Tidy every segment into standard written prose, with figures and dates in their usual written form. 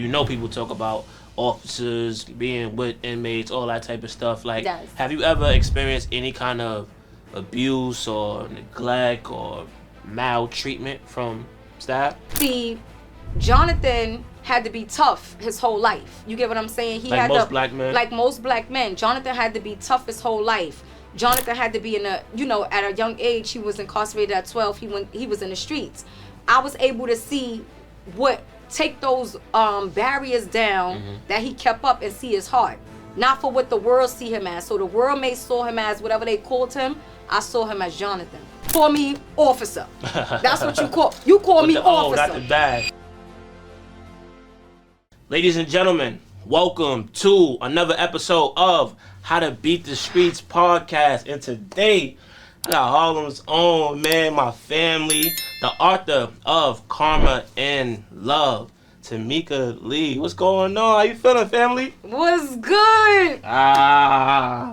you know people talk about officers being with inmates, all that type of stuff. Like, Yes. have you ever experienced any kind of abuse or neglect or maltreatment from staff? See, Jonathan had to be tough his whole life. You get what I'm saying? He Like had most black men? Like most black men. Jonathan had to be tough his whole life. Jonathan had to be at a young age. He was incarcerated at 12. He was in the streets. I was able to see take those barriers down that he kept up and see his heart. Not for what the world see him as. So the world may saw him as whatever they called him. I saw him as Jonathan. Call me officer. That's what you call. You call me officer. Oh, not the bad. Ladies and gentlemen, welcome to another episode of How to Beat the Streets podcast. And today, I got Harlem's own man, my family, the author of Karma and Love, Tameka Lee. What's going on? How you feeling, family? What's good?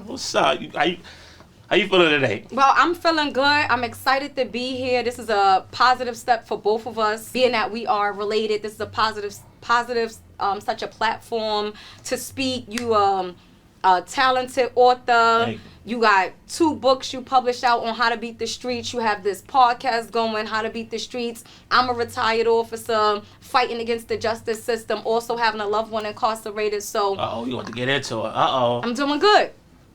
What's up? How you feeling today? Well, I'm feeling good. I'm excited to be here. This is a positive step for both of us, being that we are related. This is a positive, such a platform to speak. You a talented author. You got 2 books you published out on how to beat the streets. You have this podcast going, How to Beat the Streets. I'm a retired officer fighting against the justice system, also having a loved one incarcerated. So, you want to get into it? I'm doing good.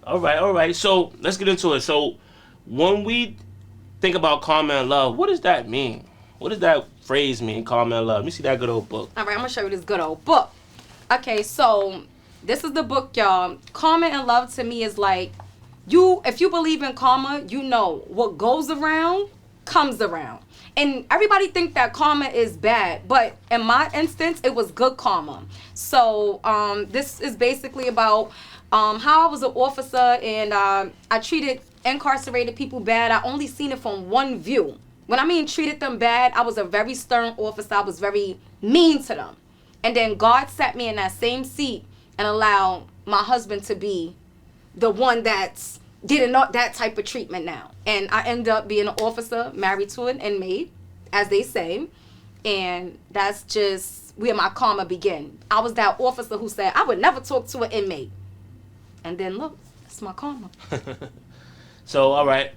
All right. So let's get into it. So when we think about karma and love, what does that mean? What does that phrase mean, karma and love? Let me see that good old book. All right, I'm going to show you this good old book. Okay, so this is the book, y'all. Karma and love to me is like, if you believe in karma, you know what goes around comes around. And everybody think that karma is bad, but in my instance, it was good karma. So this is basically about how I was an officer and I treated incarcerated people bad. I only seen it from one view. When I mean treated them bad, I was a very stern officer. I was very mean to them. And then God sat me in that same seat and allowed my husband to be the one that's getting that type of treatment now. And I ended up being an officer married to an inmate, as they say. And that's just where my karma began. I was that officer who said, I would never talk to an inmate. And then look, that's my karma. So, all right,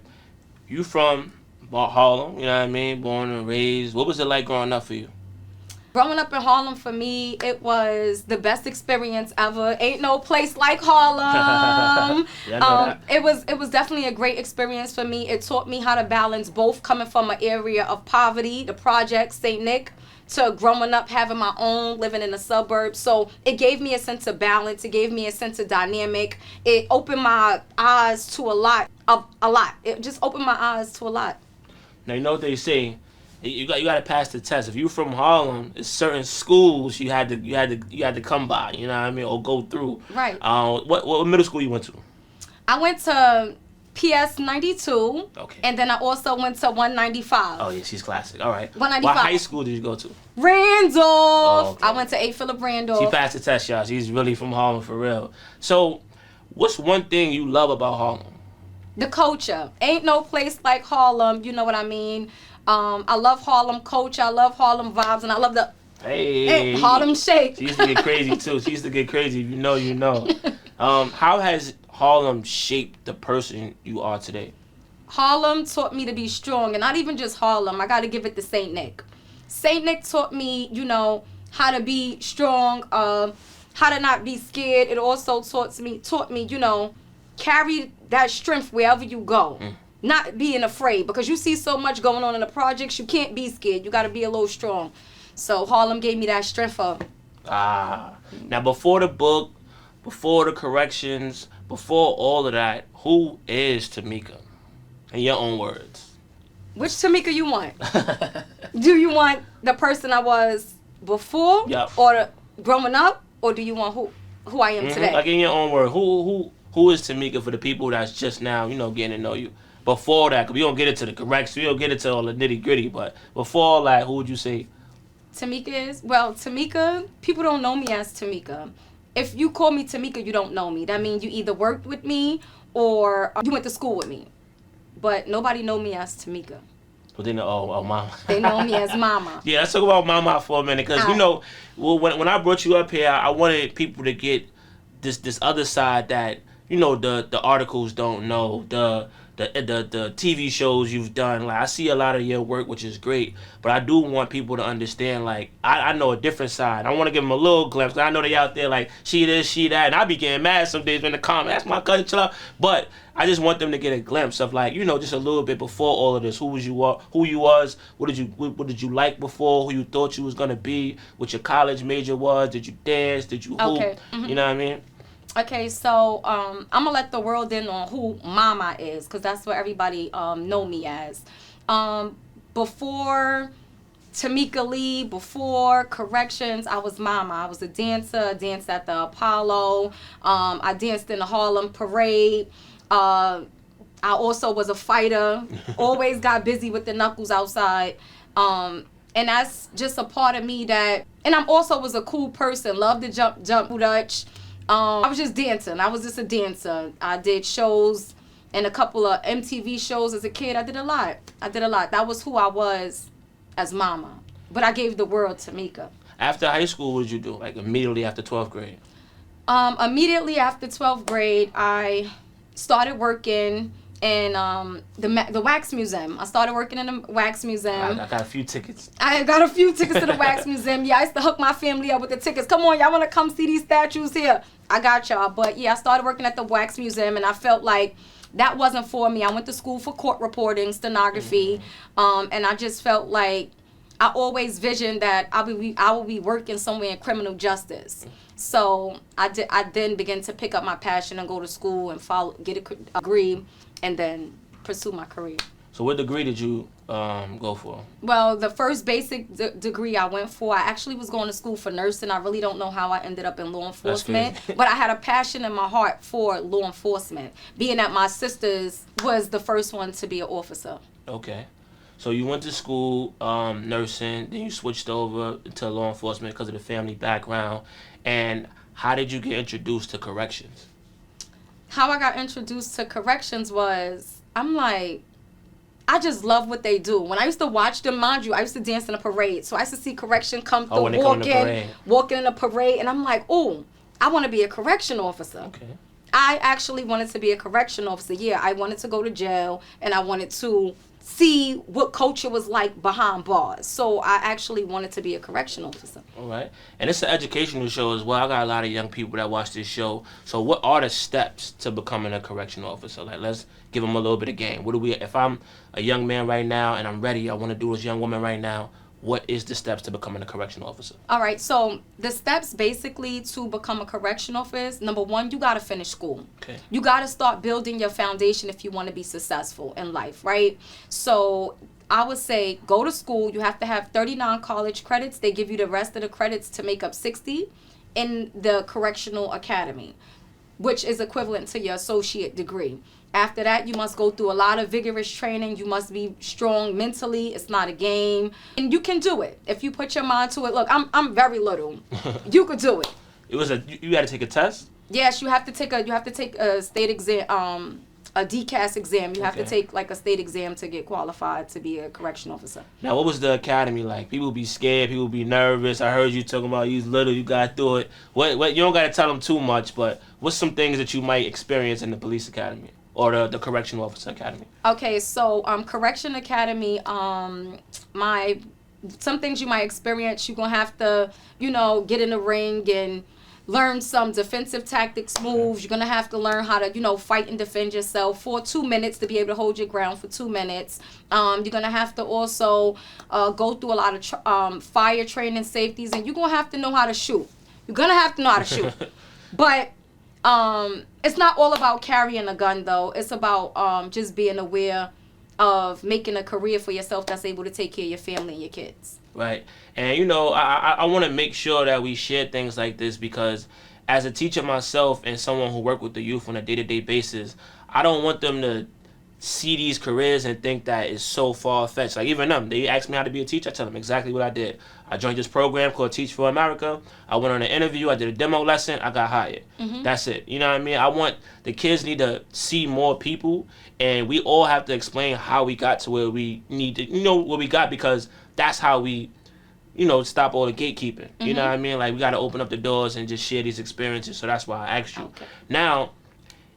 you from Harlem, you know what I mean, born and raised. What was it like growing up for you? Growing up in Harlem, for me, it was the best experience ever. Ain't no place like Harlem. It was definitely a great experience for me. It taught me how to balance both coming from an area of poverty, the projects, St. Nick, to growing up, having my own, living in the suburbs. So it gave me a sense of balance. It gave me a sense of dynamic. It opened my eyes to a lot. It just opened my eyes to a lot. Now, you know what they say. You got to pass the test. If you're from Harlem, there's certain schools you had to come by, you know what I mean, or go through. Right. What middle school you went to? I went to PS 92. Okay. And then I also went to 195. Oh yeah, she's classic. All right. 195. What high school did you go to? Randolph. Oh, okay. I went to A. Philip Randolph. She passed the test, y'all. She's really from Harlem for real. So, what's one thing you love about Harlem? The culture. Ain't no place like Harlem. You know what I mean? I love Harlem culture. I love Harlem vibes, and I love the Harlem shake. She used to get crazy too. She used to get crazy. You know. How has Harlem shaped the person you are today? Harlem taught me to be strong, and not even just Harlem. I got to give it to St. Nick. St. Nick taught me, how to be strong, how to not be scared. It also taught me, carry that strength wherever you go. Not being afraid, because you see so much going on in the projects, you can't be scared. You got to be a little strong. So Harlem gave me that strength. Now, before the book, before the corrections, before all of that, who is Tameka? In your own words. Which Tameka you want? Do you want the person I was before? Yep. Or growing up? Or do you want who I am today? Like in your own words, who is Tameka for the people that's just now, getting to know you? Before that, because we don't get into the corrections, we don't get into all the nitty gritty, but before all that, who would you say Tameka is? Well, Tameka, people don't know me as Tameka. If you call me Tameka, you don't know me. That means you either worked with me or you went to school with me. But nobody know me as Tameka. But then, oh, mama. They know me as Mama. Yeah, let's talk about mama for a minute, because you know, well, when I brought you up here, I wanted people to get this other side that, you know, the articles don't know, the TV shows you've done. Like, I see a lot of your work, which is great, but I do want people to understand, like, I know a different side. I want to give them a little glimpse. I know they out there like, she this, she that, and I be getting mad some days in the comments. That's my cousin, chill out. But I just want them to get a glimpse of, like, you know, just a little bit before all of this. Who you was, what did you like before, who you thought you was gonna be, what your college major was, did you dance, did you hoop, you know what I mean? Okay, so I'm gonna let the world in on who Mama is, because that's what everybody know me as. Before Tameka Lee, before Corrections, I was Mama. I was a dancer. I danced at the Apollo. I danced in the Harlem Parade. I also was a fighter. Always got busy with the knuckles outside. And that's just a part of me that. And I'm also was a cool person. Loved to jump Dutch. I was just dancing. I was just a dancer. I did shows and a couple of MTV shows as a kid. I did a lot. That was who I was as Mama. But I gave the world to Tameka. After high school, what did you do? Like, immediately after 12th grade? Immediately after 12th grade, I started working in the Wax Museum. I started working in the Wax Museum. I got a few tickets. I got a few tickets to the Wax Museum. Yeah, I used to hook my family up with the tickets. Come on, y'all want to come see these statues here? I got y'all. But yeah, I started working at the Wax Museum, and I felt like that wasn't for me. I went to school for court reporting, stenography, and I just felt like I always visioned that I would be working somewhere in criminal justice. So I then began to pick up my passion and go to school and get a degree, and then pursue my career. So what degree did you go for? Well, the first basic degree I went for, I actually was going to school for nursing. I really don't know how I ended up in law enforcement, but I had a passion in my heart for law enforcement, being that my sisters was the first one to be an officer. Okay. So you went to school, nursing, then you switched over to law enforcement because of the family background. And how did you get introduced to corrections? How I got introduced to corrections was, I'm like, I just love what they do. When I used to watch them, mind you, I used to dance in a parade. So I used to see correction come through, walking in a parade. And I'm like, oh, I want to be a correction officer. Okay. I actually wanted to be a correction officer. Yeah, I wanted to go to jail, and I wanted to see what culture was like behind bars. So I actually wanted to be a correction officer. All right. And it's an educational show as well. I got a lot of young people that watch this show. So what are the steps to becoming a correction officer? Like, let's give them a little bit of game. If I'm a young man right now and I'm ready, I want to do this young woman right now, what is the steps to becoming a correction officer? All right, so the steps basically to become a correction officer, number one, you got to finish school. Okay. You got to start building your foundation if you want to be successful in life, right? So I would say go to school. You have to have 39 college credits. They give you the rest of the credits to make up 60 in the correctional academy, which is equivalent to your associate degree. After that, you must go through a lot of vigorous training. You must be strong mentally. It's not a game. And you can do it if you put your mind to it. Look, I'm very little. You could do it. You had to take a test? Yes, you have to take a state exam, a DCAS exam. You have to take like a state exam to get qualified to be a correction officer. Now, what was the academy like? People be scared, people be nervous. I heard you talking about you was little, you got through it. What you don't got to tell them too much, but what's some things that you might experience in the police academy? Or the correctional officer academy? Okay, so correction academy, some things you might experience, you're going to have to, get in the ring and learn some defensive tactics moves. You're going to have to learn how to, fight and defend yourself for 2 minutes to be able to hold your ground for 2 minutes. You're going to have to also go through a lot of fire training, safeties, and you're going to have to know how to shoot. You're going to have to know how to shoot. But it's not all about carrying a gun, though. It's about just being aware of making a career for yourself that's able to take care of your family and your kids. Right. And, I want to make sure that we share things like this because as a teacher myself and someone who works with the youth on a day-to-day basis, I don't want them to see these careers and think that it's so far-fetched. Like, even them, they ask me how to be a teacher, I tell them exactly what I did. I joined this program called Teach for America. I went on an interview, I did a demo lesson, I got hired. That's it. You know what I mean? I want, the kids need to see more people, and we all have to explain how we got to where we need to, where we got, because that's how we, stop all the gatekeeping. You know what I mean? Like, we got to open up the doors and just share these experiences. So that's why I asked you. Okay. Now,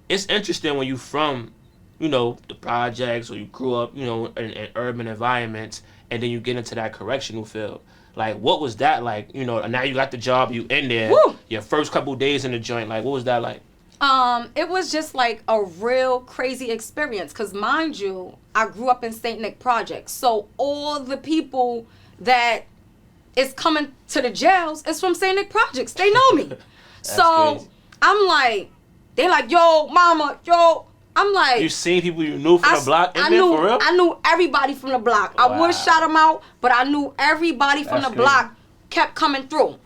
it's interesting when you from, the projects, or you grew up, in urban environments, and then you get into that correctional field. Like, what was that like? Now you got the job, you in there. Woo! Your first couple days in the joint, like, what was that like? It was just like a real crazy experience, because mind you, I grew up in St. Nick Projects. So all the people that is coming to the jails is from St. Nick Projects. They know me. So crazy. I'm like, they're like, yo, mama, yo. I'm like, You seen people you knew from the block in there, for real? I knew everybody from the block. I would shout them out, but I knew everybody from That's the block kept coming through.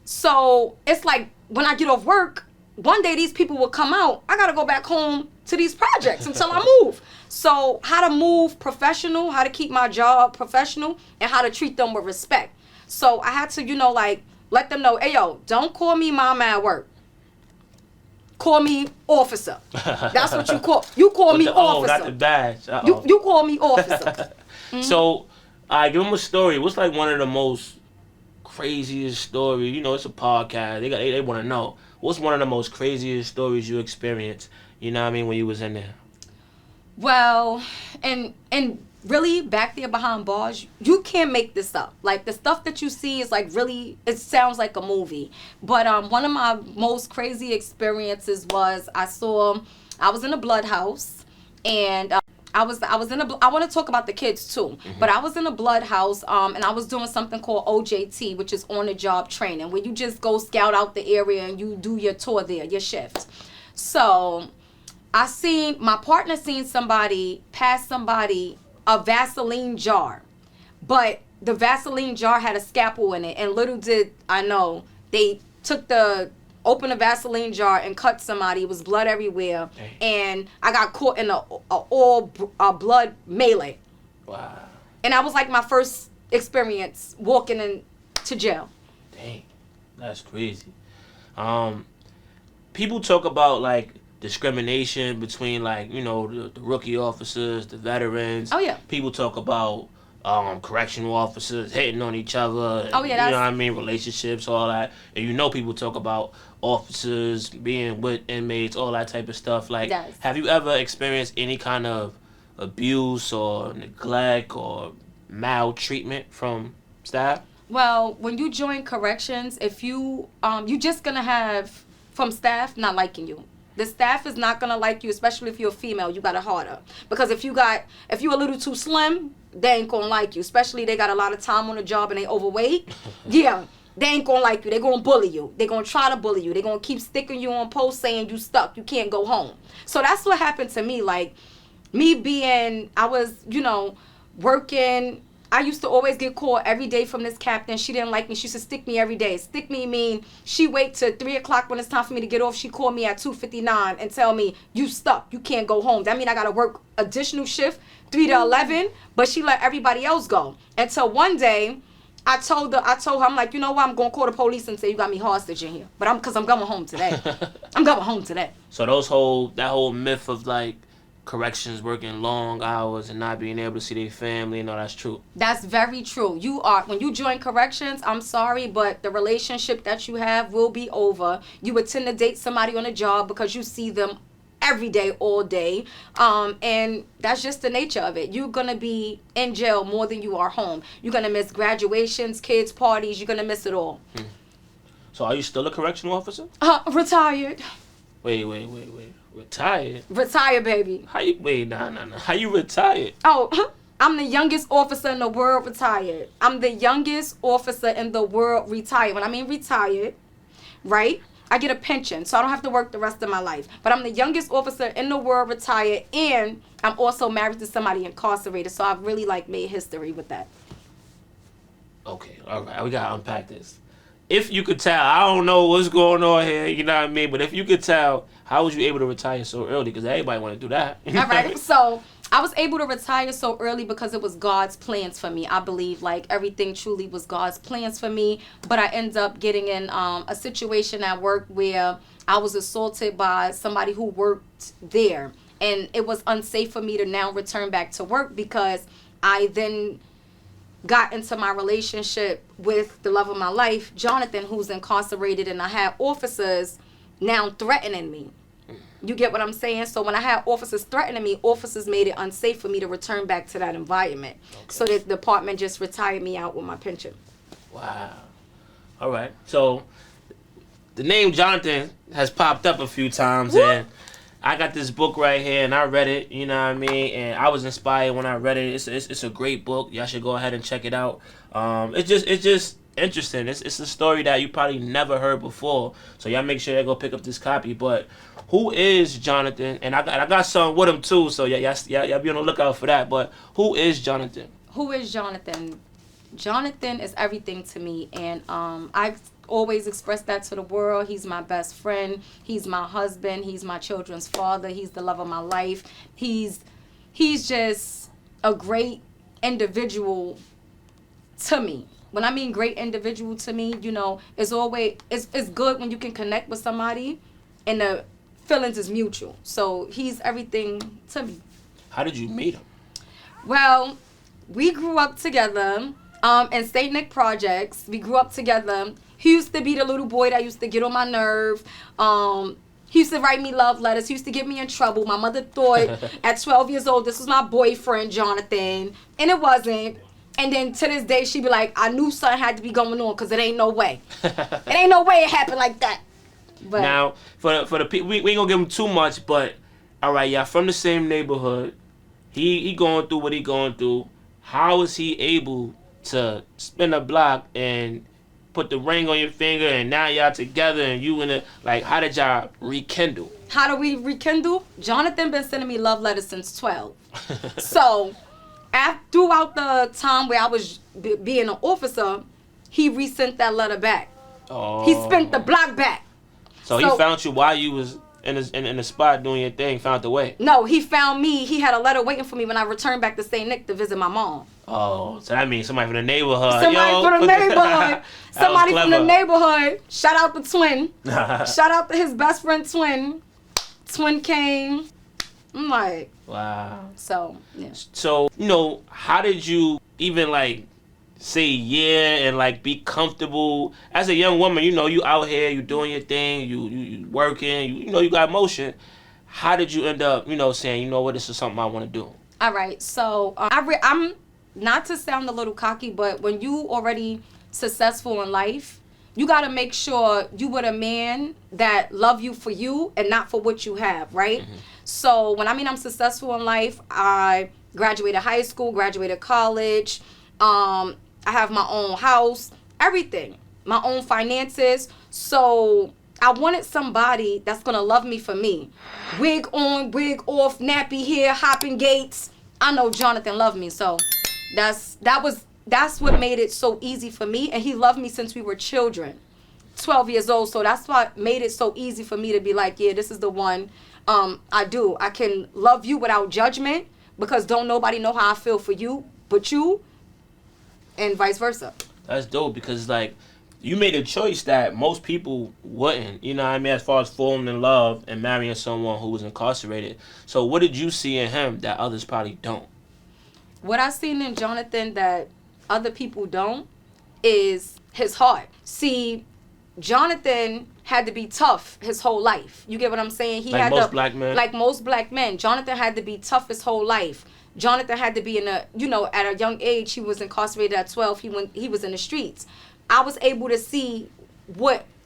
So it's like, when I get off work, one day these people will come out. I got to go back home to these projects until I move. So how to move professional, how to keep my job professional, and how to treat them with respect. So I had to, let them know, hey, yo, don't call me mama at work. Call me officer. That's what you call. You call me officer. Not the badge. You call me officer. So, give them a story. What's like one of the most craziest stories? It's a podcast. They want to know. What's one of the most craziest stories you experienced? You know what I mean, when you was in there? Well, and really, back there behind bars, you can't make this up. Like, the stuff that you see is like, really, it sounds like a movie. But one of my most crazy experiences was I was in a blood house, and I want to talk about the kids too, but I was in a blood house, and I was doing something called OJT, which is on the job training, where you just go scout out the area and you do your tour there, your shift. So my partner seen somebody pass somebody a Vaseline jar, but the Vaseline jar had a scalpel in it, and little did I know, they opened a Vaseline jar and cut somebody. It was blood everywhere. Dang. And I got caught in a all blood melee. Wow. And that was like my first experience walking into jail. Dang, that's crazy. People talk about like discrimination between like the rookie officers, the veterans. Oh yeah. People talk about correctional officers hitting on each other. Oh yeah. You know what I mean? Relationships, all that. And people talk about officers being with inmates, all that type of stuff. Like, Yes. Have you ever experienced any kind of abuse or neglect or maltreatment from staff? Well, when you join corrections, if you just gonna have from staff not liking you. The staff is not gonna like you, especially if you're a female. You got it harder, because if you're a little too slim, they ain't gonna like you. Especially they got a lot of time on the job and they overweight. Yeah, they ain't gonna like you. They gonna bully you. They gonna try to bully you. They gonna keep sticking you on post saying you stuck. You can't go home. So that's what happened to me. Like, I was working. I used to always get called every day from this captain. She didn't like me. She used to stick me every day. Stick me mean she wait till 3 o'clock when it's time for me to get off. She called me at 2:59 and tell me, you stuck. You can't go home. That mean I got to work additional shift, 3 to 11. But she let everybody else go. Until one day, I told her, I'm like, you know what? I'm going to call the police and say you got me hostage in here. But because I'm going home today. I'm going home today. So that whole myth of like corrections working long hours and not being able to see their family, that's true. That's very true. When you join corrections, I'm sorry, but the relationship that you have will be over. You would tend to date somebody on a job because you see them every day, all day. And that's just the nature of it. You're going to be in jail more than you are home. You're going to miss graduations, kids' parties. You're going to miss it all. So are you still a correctional officer? Retired. Wait. Retired? Retired, baby. How you retired? Oh, I'm the youngest officer in the world retired. I'm the youngest officer in the world retired. When I mean retired, right, I get a pension, so I don't have to work the rest of my life. But I'm the youngest officer in the world retired, and I'm also married to somebody incarcerated, so I've really made history with that. Okay, all right, we gotta unpack this. If you could tell, I don't know what's going on here, you know what I mean, but if you could tell, How was you able to retire so early? Because everybody want to do that. All right. So I was able to retire so early because it was God's plans for me. I believe like everything truly was God's plans for me. But I ended up getting in a situation at work where I was assaulted by somebody who worked there. And it was unsafe for me to now return back to work because I then got into my relationship with the love of my life, Jonathan, who's incarcerated, and I had officers now threatening me. You get what I'm saying? So when I had officers threatening me, officers made it unsafe for me to return back to that environment. Okay. So the department just retired me out with my pension. Wow. All right. So the name Jonathan has popped up a few times, and I got this book right here, and I read it, you know what I mean? And I was inspired when I read it. It's a great book. Y'all should go ahead and check it out. It's just interesting. It's a story that you probably never heard before. So y'all make sure y'all go pick up this copy. But who is Jonathan? And I got something with him too, so y'all be on the lookout for that. But who is Jonathan? Who is Jonathan? Jonathan is everything to me, and I always express that to the world. He's my best friend. He's my husband. He's my children's father. He's the love of my life. He's just a great individual to me. When I mean great individual to me, you know, it's good when you can connect with somebody and the feelings is mutual. So he's everything to me. How did you meet him? Well, we grew up together in St. Nick Projects. We grew up together. He used to be the little boy that used to get on my nerve. He used to write me love letters. He used to get me in trouble. My mother thought at 12 years old, this was my boyfriend, Jonathan. And it wasn't. And then to this day, she'd be like, I knew something had to be going on because it ain't no way. It ain't no way it happened like that. But now, for the people, we ain't going to give him too much, but all right, y'all from the same neighborhood. He going through what he going through. How is he able to spin a block and put the ring on your finger, and now y'all together, and you in it? Like, how did y'all rekindle? How do we rekindle? Jonathan been sending me love letters since 12. So, throughout the time where I was being an officer, he resent that letter back. Oh. He spent the block back. So he found you while you was in the spot doing your thing, found the way. No, he found me. He had a letter waiting for me when I returned back to St. Nick to visit my mom. Oh, so that means somebody from the neighborhood. Somebody from the neighborhood. Somebody from the neighborhood. Shout out the twin. Shout out to his best friend Twin. Twin came. I'm like, wow. So, yeah. So, you know, how did you even like say yeah and like be comfortable as a young woman? You know, you out here, you doing your thing, you working, you know, you got motion. How did you end up, you know, saying, you know what, this is something I want to do? All right. So, I'm not to sound a little cocky, but when you already successful in life, you got to make sure you with a man that love you for you and not for what you have, right? Mm-hmm. So when I'm successful in life, I graduated high school, graduated college. I have my own house, everything, my own finances. So I wanted somebody that's going to love me for me. Wig on, wig off, nappy hair, hopping gates. I know Jonathan loved me. So that's what made it so easy for me. And he loved me since we were children, 12 years old. So that's what made it so easy for me to be like, yeah, this is the one. I can love you without judgment because don't nobody know how I feel for you but you, and vice versa. That's dope because like you made a choice that most people wouldn't, you know what I mean, as far as falling in love and marrying someone who was incarcerated. So what did you see in him that others probably don't? What I seen in Jonathan that other people don't is his heart. See, Jonathan had to be tough his whole life. You get what I'm saying? He like had most black men? Like most black men. Jonathan had to be tough his whole life. Jonathan had to be at a young age. He was incarcerated at 12. He was in the streets. I was able to see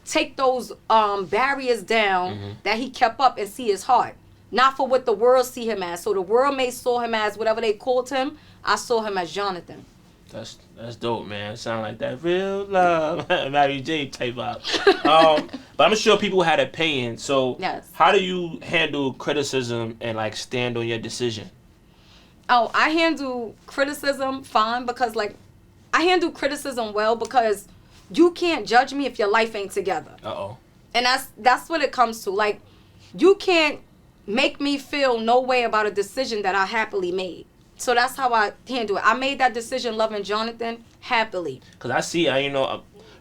take those barriers down mm-hmm. that he kept up and see his heart. Not for what the world see him as. So the world may saw him as whatever they called him. I saw him as Jonathan. That's dope, man. It sound like that real love, Mary J type vibe. But I'm sure people had opinions. So yes. How do you handle criticism and like stand on your decision? Oh, I handle criticism fine because like I handle criticism well because you can't judge me if your life ain't together. Uh-oh. And that's what it comes to. Like you can't make me feel no way about a decision that I happily made. So that's how I handle it. I made that decision loving Jonathan happily. Because I see,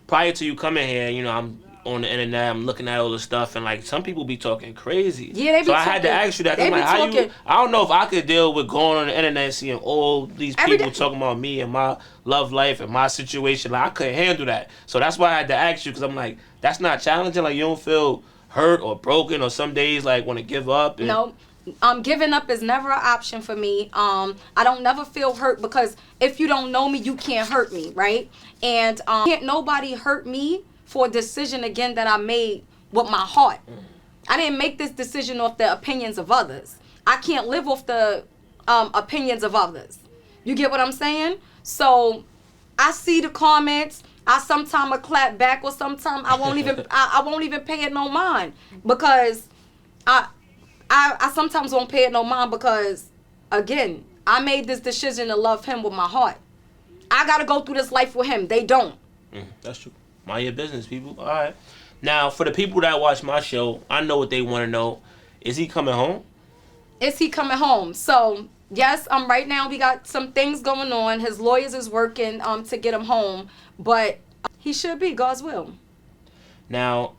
prior to you coming here, I'm on the internet, I'm looking at all the stuff, and like some people be talking crazy. Yeah, they be so talking. I had to ask you that. I'm like, I don't know if I could deal with going on the internet and seeing all these people talking about me and my love life and my situation. Like I couldn't handle that. So that's why I had to ask you, because I'm like, that's not challenging. Like you don't feel hurt or broken or some days like want to give up. No. Giving up is never an option for me. I don't never feel hurt, because if you don't know me, you can't hurt me, right? And can't nobody hurt me for a decision again that I made with my heart. I didn't make this decision off the opinions of others. I can't live off the opinions of others. You get what I'm saying? So I see the comments. I sometimes will clap back, or sometimes I won't even I won't even pay it no mind, because I sometimes won't pay it no mind, because again, I made this decision to love him with my heart. I gotta go through this life with him. They don't. That's true. Mind your business, people. All right. Now, for the people that watch my show, I know what they want to know. Is he coming home? Is he coming home? So yes, right now we got some things going on. His lawyers is working to get him home, but he should be. God's will. Now,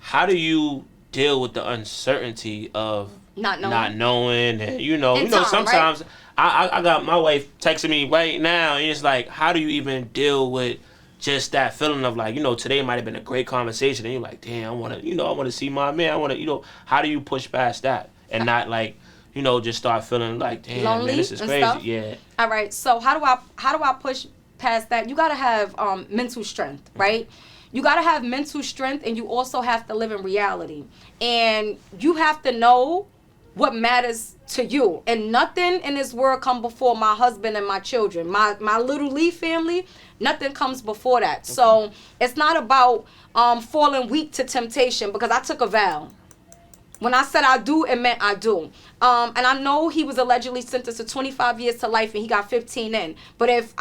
how do you deal with the uncertainty of not knowing, and sometimes, right? I got my wife texting me right now, and it's like, how do you even deal with just that feeling of like, today might have been a great conversation, and you're like, damn, I want to see my man, I want to, how do you push past that and not like, just start feeling like, damn, lonely, man, this is crazy. Stuff? Yeah. All right. So how do I push past that? You gotta have mental strength, right? You gotta have mental strength, and you also have to live in reality, and you have to know what matters to you. And nothing in this world come before my husband and my children. My little Lee family, nothing comes before that. Okay. So it's not about falling weak to temptation, because I took a vow. When I said I do, it meant I do. And I know he was allegedly sentenced to 25 years to life, and he got 15 in. But if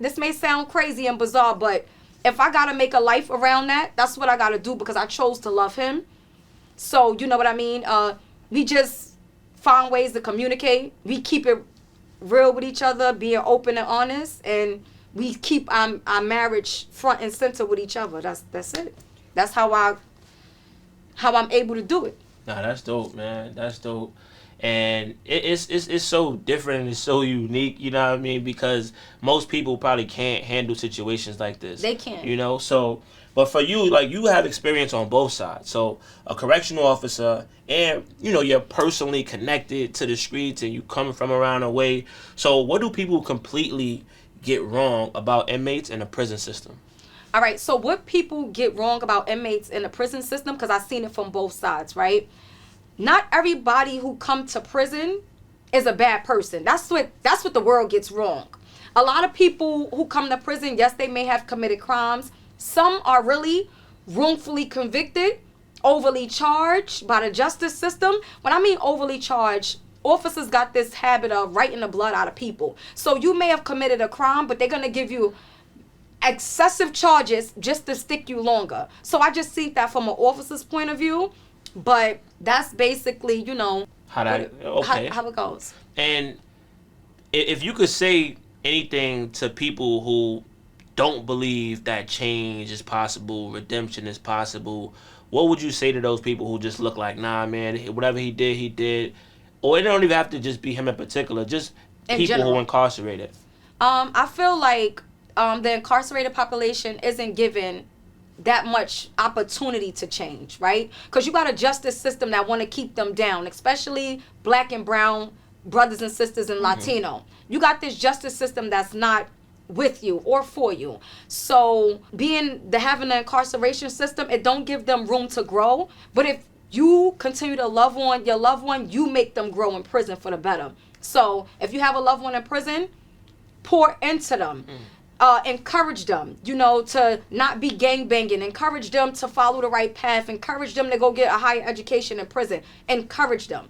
this may sound crazy and bizarre, but if I gotta make a life around that, that's what I gotta do, because I chose to love him. So you know what I mean? We just find ways to communicate. We keep it real with each other, being open and honest, and we keep our marriage front and center with each other. That's it. That's how I'm able to do it. Nah, that's dope, man. That's dope. And it's so different and it's so unique, you know what I mean? Because most people probably can't handle situations like this. They can't. So, but for you, like, you have experience on both sides. So, a correctional officer, and, you're personally connected to the streets and you come from around the way. So, what do people completely get wrong about inmates in the prison system? All right, so what people get wrong about inmates in the prison system, because I've seen it from both sides, right? Not everybody who come to prison is a bad person. That's what the world gets wrong. A lot of people who come to prison, yes, they may have committed crimes. Some are really wrongfully convicted, overly charged by the justice system. When I mean overly charged, officers got this habit of writing the blood out of people. So you may have committed a crime, but they're going to give you excessive charges just to stick you longer. So I just see that from an officer's point of view. But that's basically, how it goes. And if you could say anything to people who don't believe that change is possible, redemption is possible, what would you say to those people who just look like, nah, man, whatever he did? Or it don't even have to just be him in particular, just in people general. Who are incarcerated. I feel like the incarcerated population isn't given that much opportunity to change, right? Because you got a justice system that want to keep them down, especially black and brown brothers and sisters and Latino. You got this justice system that's not with you or for you. So having an incarceration system, it don't give them room to grow. But if you continue to love on your loved one, you make them grow in prison for the better. So if you have a loved one in prison, pour into them. Encourage them, to not be gangbanging. Encourage them to follow the right path. Encourage them to go get a higher education in prison. Encourage them.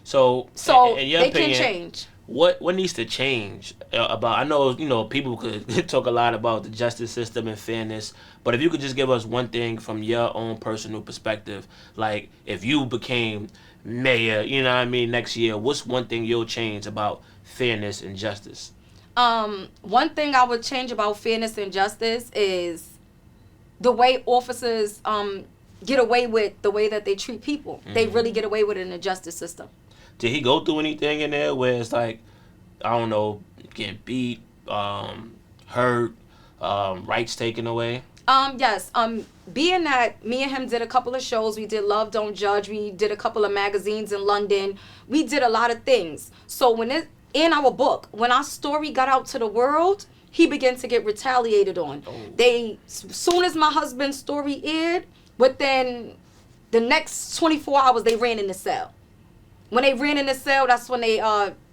So in your opinion, can change. what needs to change about? I know people could talk a lot about the justice system and fairness, but if you could just give us one thing from your own personal perspective, like if you became mayor, next year, what's one thing you'll change about fairness and justice? One thing I would change about fairness and justice is the way officers get away with the way that they treat people. Mm-hmm. They really get away with it in the justice system. Did he go through anything in there where it's like, I don't know, getting beat, hurt, rights taken away? Yes. Being that me and him did a couple of shows, we did Love Don't Judge, we did a couple of magazines in London, we did a lot of things. So in our book, when our story got out to the world, he began to get retaliated on. Oh. Soon as my husband's story aired, within the next 24 hours, they ran in the cell. When they ran in the cell, that's when they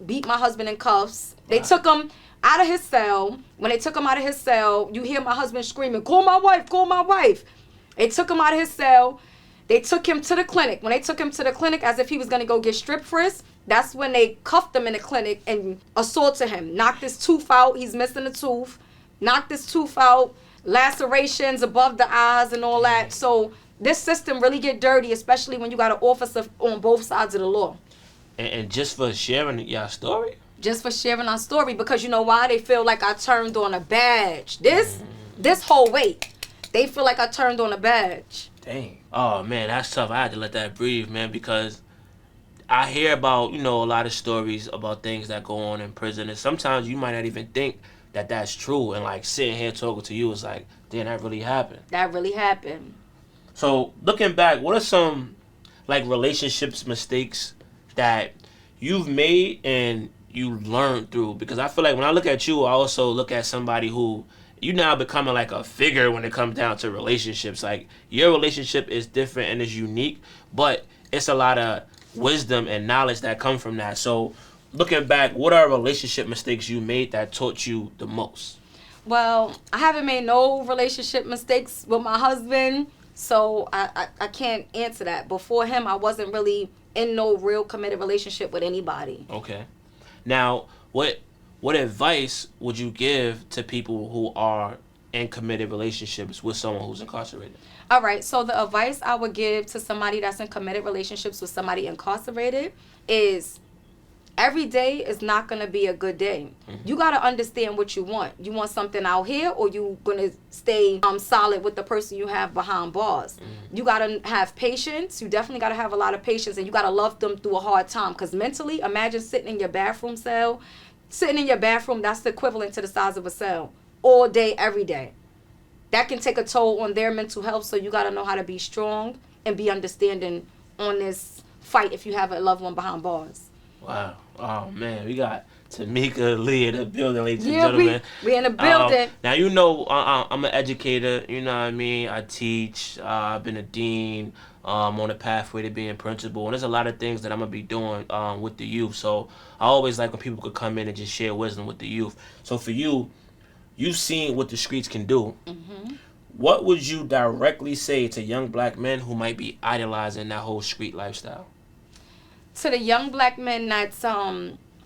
beat my husband in cuffs. They took him out of his cell. When they took him out of his cell, you hear my husband screaming, "Call my wife, call my wife." They took him out of his cell. They took him to the clinic. When they took him to the clinic as if he was going to go get strip frisked, that's when they cuffed him in the clinic and assaulted him. Knocked his tooth out. He's missing a tooth. Knocked his tooth out. Lacerations above the eyes and all that. So this system really get dirty, especially when you got an officer on both sides of the law. And just for sharing your story? Just for sharing our story, because you know why? They feel like I turned on a badge. This whole weight, they feel like I turned on a badge. Dang. Oh, man, that's tough. I had to let that breathe, man, because I hear about, a lot of stories about things that go on in prison, and sometimes you might not even think that that's true, and, like, sitting here talking to you is like, damn, that really happened. That really happened. So, looking back, what are some, like, relationships mistakes that you've made and you learned through? Because I feel like when I look at you, I also look at somebody who you now becoming like a figure when it comes down to relationships. Like, your relationship is different and is unique, but it's a lot of wisdom and knowledge that come from that. So looking back, what are relationship mistakes you made that taught you the most? Well, I haven't made no relationship mistakes with my husband, so I can't answer that. Before him, I wasn't really in no real committed relationship with anybody. Okay. Now, what advice would you give to people who are in committed relationships with someone who's incarcerated? All right. So the advice I would give to somebody that's in committed relationships with somebody incarcerated is every day is not going to be a good day. Mm-hmm. You got to understand what you want. You want something out here, or you going to stay solid with the person you have behind bars. Mm-hmm. You got to have patience. You definitely got to have a lot of patience, and you got to love them through a hard time, because mentally, imagine sitting in your bathroom cell. Sitting in your bathroom, that's the equivalent to the size of a cell all day, every day. That can take a toll on their mental health, so you got to know how to be strong and be understanding on this fight if you have a loved one behind bars. Wow. Oh, man. We got Tameka Lee in the building, ladies and gentlemen. We in the building. Now, I'm an educator. You know what I mean? I teach. I've been a dean. On the pathway to being principal. And there's a lot of things that I'm going to be doing with the youth. So I always like when people could come in and just share wisdom with the youth. So for you, you've seen what the streets can do. Mm-hmm. What would you directly say to young black men who might be idolizing that whole street lifestyle? To the young black men that's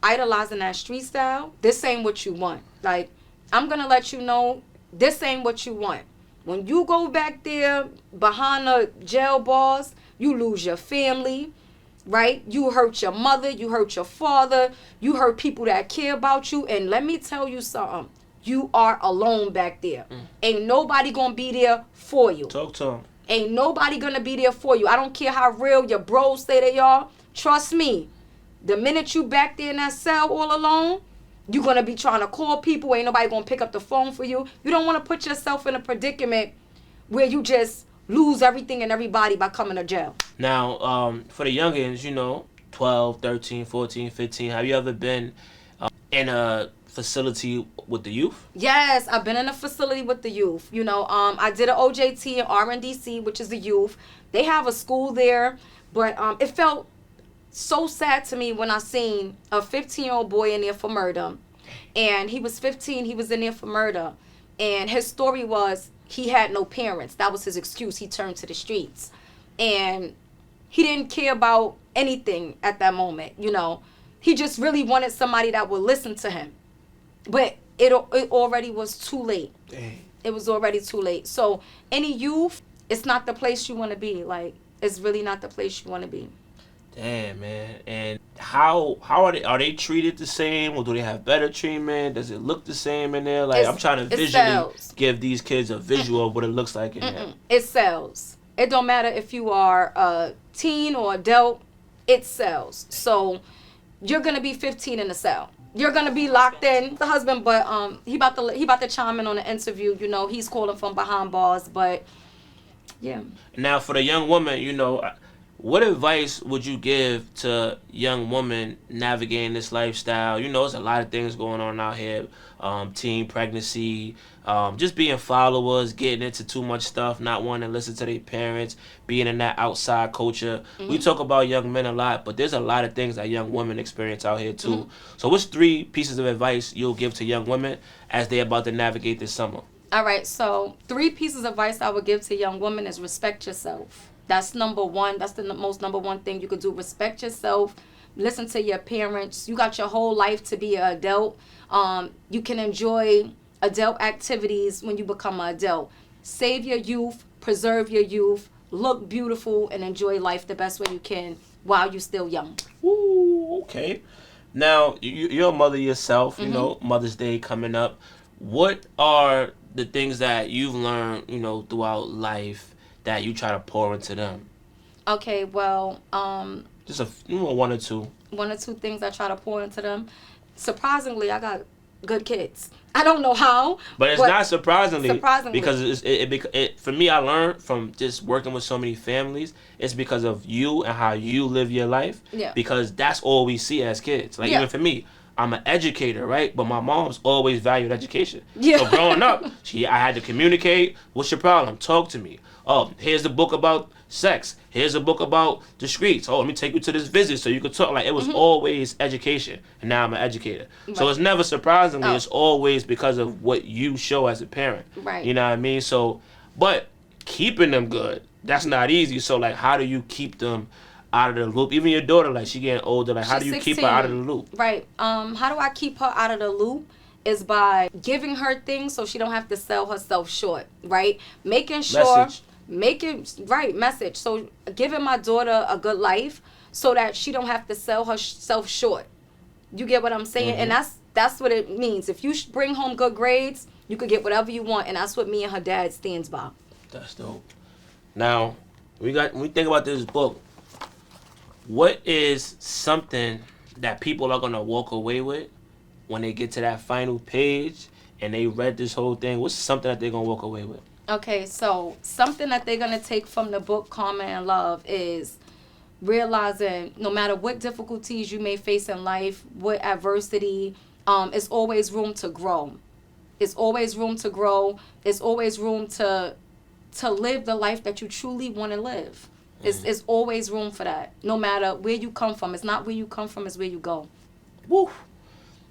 idolizing that street style, this ain't what you want. Like, I'm going to let you know, this ain't what you want. When you go back there behind the jail bars, you lose your family, right? You hurt your mother, you hurt your father, you hurt people that care about you. And let me tell you something. You are alone back there. Ain't nobody gonna be there for you. Talk to them. Ain't nobody gonna be there for you. I don't care how real your bros say they are. Trust me. The minute you back there in that cell all alone, you're going to be trying to call people. Ain't nobody going to pick up the phone for you. You don't want to put yourself in a predicament where you just lose everything and everybody by coming to jail. Now, for the youngins, 12, 13, 14, 15, have you ever been in a facility with the youth? Yes, I've been in a facility with the youth. I did an OJT in RNDC, which is the youth. They have a school there, but it felt so sad to me when I seen a 15-year-old boy in there for murder. And he was 15, he was in there for murder. And his story was he had no parents. That was his excuse. He turned to the streets. And he didn't care about anything at that moment, He just really wanted somebody that would listen to him. But it already was too late. Dang. It was already too late. So any youth, it's not the place you want to be. Like, it's really not the place you want to be. Damn, man. And how are they treated the same, or do they have better treatment? Does it look the same in there? Like, I'm trying to visually give these kids a visual of what it looks like in there. It sells. It don't matter if you are a teen or adult. It sells. So you're gonna be 15 in the cell. You're gonna be locked in. The husband, but he about to chime in on the interview. You know, he's calling from behind bars, but yeah. Now, for the young woman, you know, what advice would you give to young women navigating this lifestyle? You know, there's a lot of things going on out here. Teen pregnancy, just being followers, getting into too much stuff, not wanting to listen to their parents, being in that outside culture. We talk about young men a lot, but there's a lot of things that young women experience out here too. So what's 3 pieces of advice you'll give to young women as they're about to navigate this summer? All right, so 3 pieces of advice I would give to young women is respect yourself. That's number 1. That's the most number 1 thing you could do. Respect yourself. Listen to your parents. You got your whole life to be an adult. You can enjoy adult activities when you become an adult. Save your youth. Preserve your youth. Look beautiful and enjoy life the best way you can while you're still young. Ooh, okay. Now, you're a mother yourself. You know, Mother's Day coming up. What are the things that you've learned, you know, throughout life that you try to pour into them? Okay, well, just one or two. 1 or 2 things I try to pour into them. Surprisingly, I got good kids. I don't know how, but it's not surprisingly because it for me, I learned from just working with so many families. It's because of you and how you live your life. Yeah. Because that's all we see as kids. Like even for me, I'm an educator, right? But my mom's always valued education. Yeah. So growing up, I had to communicate. What's your problem? Talk to me. Oh, here's the book about sex. Here's a book about the streets. Oh, let me take you to this visit so you could talk. Like, it was always education. And now I'm an educator. Right. So it's never surprisingly, it's always because of what you show as a parent. Right. You know what I mean? So, but keeping them good, that's not easy. So, like, how do you keep them out of the loop? Even your daughter, like, she getting older. Like, how do you 16. keep her out of the loop? Right. How do I keep her out of the loop? Is by giving her things so she don't have to sell herself short. Right. Making sure... Message. So giving my daughter a good life so that she don't have to sell herself short. You get what I'm saying? And that's what it means. If you bring home good grades, you could get whatever you want, and that's what me and her dad stands by. That's dope. Now, when we think about this book, what is something that people are gonna walk away with when they get to that final page and they read this whole thing? What's something that they're gonna walk away with? Okay, so something that they're going to take from the book Karma and Love is realizing no matter what difficulties you may face in life, what adversity, it's always room to grow. It's always room to grow. It's always room to live the life that you truly want to live. It's always room for that. No matter where you come from. It's not where you come from, it's where you go. Woo.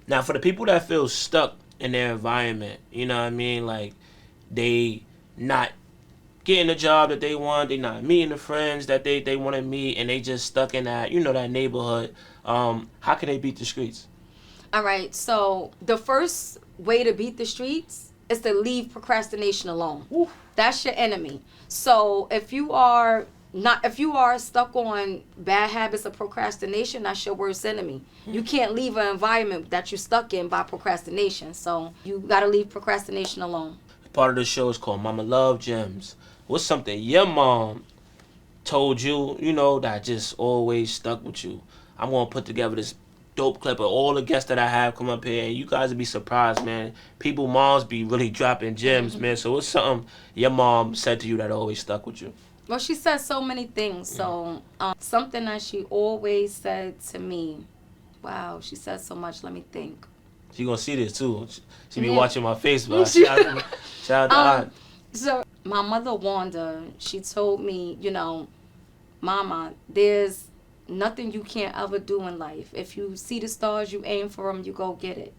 Now, for the people that feel stuck in their environment, you know what I mean? Like, they... not getting the job that they want, they not meeting the friends that they want to meet, and they just stuck in that, you know, that neighborhood. How can they beat the streets? All right, so the first way to beat the streets is to leave procrastination alone. Ooh. That's your enemy. So if you are stuck on bad habits of procrastination, that's your worst enemy. You can't leave an environment that you're stuck in by procrastination. So you got to leave procrastination alone. Part of the show is called Mama Love Gems. What's something your mom told you, you know, that just always stuck with you? I'm going to put together this dope clip of all the guests that I have come up here, and you guys will be surprised, man. Moms be really dropping gems, man. So what's something your mom said to you that always stuck with you? Well, she said so many things. So something that she always said to me. Wow, she said so much. Let me think. She gonna see this too. She be watching my Facebook. Shout out to Aunt. So my mother Wanda, she told me, you know, Mama, there's nothing you can't ever do in life. If you see the stars, you aim for them, you go get it.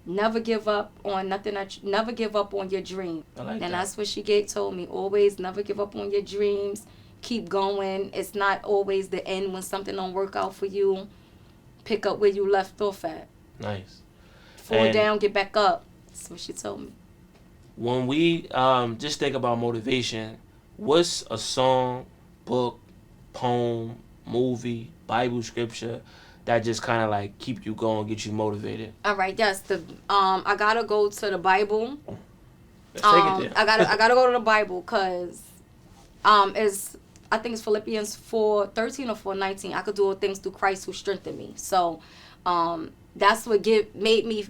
Never give up on nothing. Never give up on your dream. I like that. That's what she told me. Always never give up on your dreams. Keep going. It's not always the end when something don't work out for you. pick up where you left off at. Nice. Fall And down, get back up. That's what she told me. when we just think about motivation, what's a song, book, poem, movie, Bible scripture that just kind of like keep you going, get you motivated? All right, yes. I gotta go to the Bible. Let's take it there. I gotta go to the Bible because I think it's Philippians 4:13 or 4:19. I could do all things through Christ who strengthened me. So that's what made me.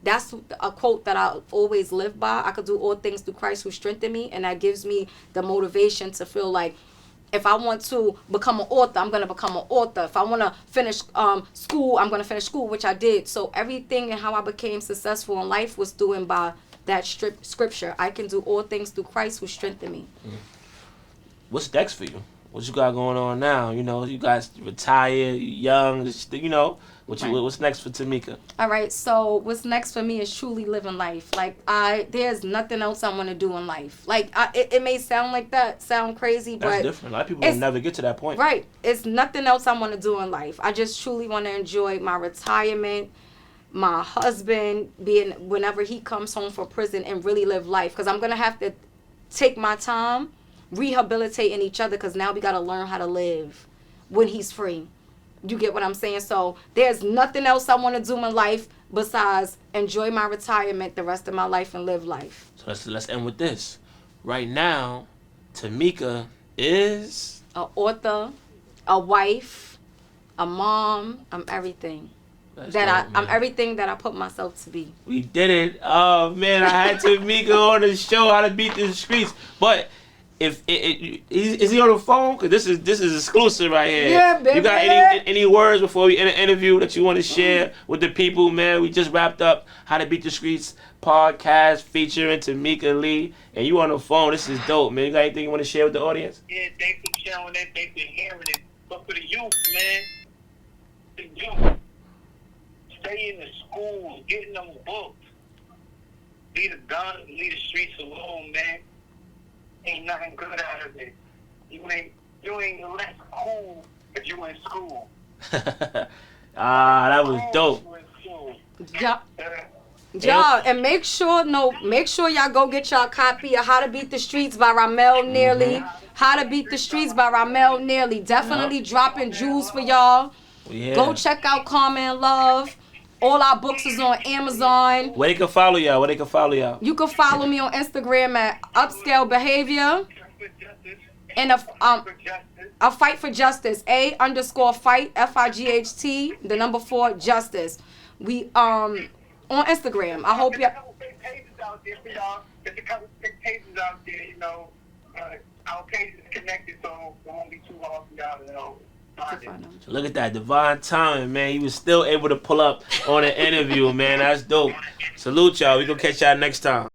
That's a quote that I always live by. I could do all things through Christ who strengthened me, and that gives me the motivation to feel like if I want to become an author, I'm gonna become an author. If I want to finish school, I'm gonna finish school, which I did. So everything and how I became successful in life was doing by that scripture. I can do all things through Christ who strengthened me. What's next for you? What you got going on now? You know, you guys retired, young, you know. What's next for Tameka? All right, so what's next for me is truly living life. Like, there's nothing else I want to do in life. Like, it may sound crazy, but that's different. A lot of people will never get to that point. Right. It's nothing else I want to do in life. I just truly want to enjoy my retirement, my husband being whenever he comes home from prison, and really live life. Because I'm going to have to take my time rehabilitating each other, because now we got to learn how to live when he's free. You get what I'm saying? So there's nothing else I want to do in life besides enjoy my retirement the rest of my life and live life. So let's end with this. Right now, Tameka is an author, a wife, a mom. I'm everything. I'm everything that I put myself to be. We did it. Oh man, I had Tameka on the show, How to Beat the Streets. But is he on the phone? Cause this is exclusive right here. Yeah, baby. You got any words before we end the interview that you want to share with the people, man? We just wrapped up How to Beat the Streets podcast featuring Tameka Lee, and you on the phone. This is dope, man. You got anything you want to share with the audience? Yeah, thanks for showing that. Thanks for hearing it. But for the youth, man, the youth, stay in the schools, getting them books. Leave the guns, leave the streets alone, man. Ain't nothing good out of it. You ain't less cool if you in school. That was dope. Y'all, and make sure y'all go get y'all copy of How to Beat the Streets by Ramel Nearly. How to Beat the Streets by Ramel Nearly. Definitely dropping jewels for y'all. Yeah. Go check out Karma and Love. All our books is on Amazon. Where they can follow y'all? You can follow me on Instagram at Upscale Behavior. And a Fight for Justice. A_fight FIGHT. The number 4 Justice. We on Instagram. I hope y'all. There's a couple big pages out there, you know. Our page is connected, so it won't be too hard for y'all to know. So look at that divine timing, man. He was still able to pull up on an interview, man. That's dope. Salute y'all. We gonna catch y'all next time.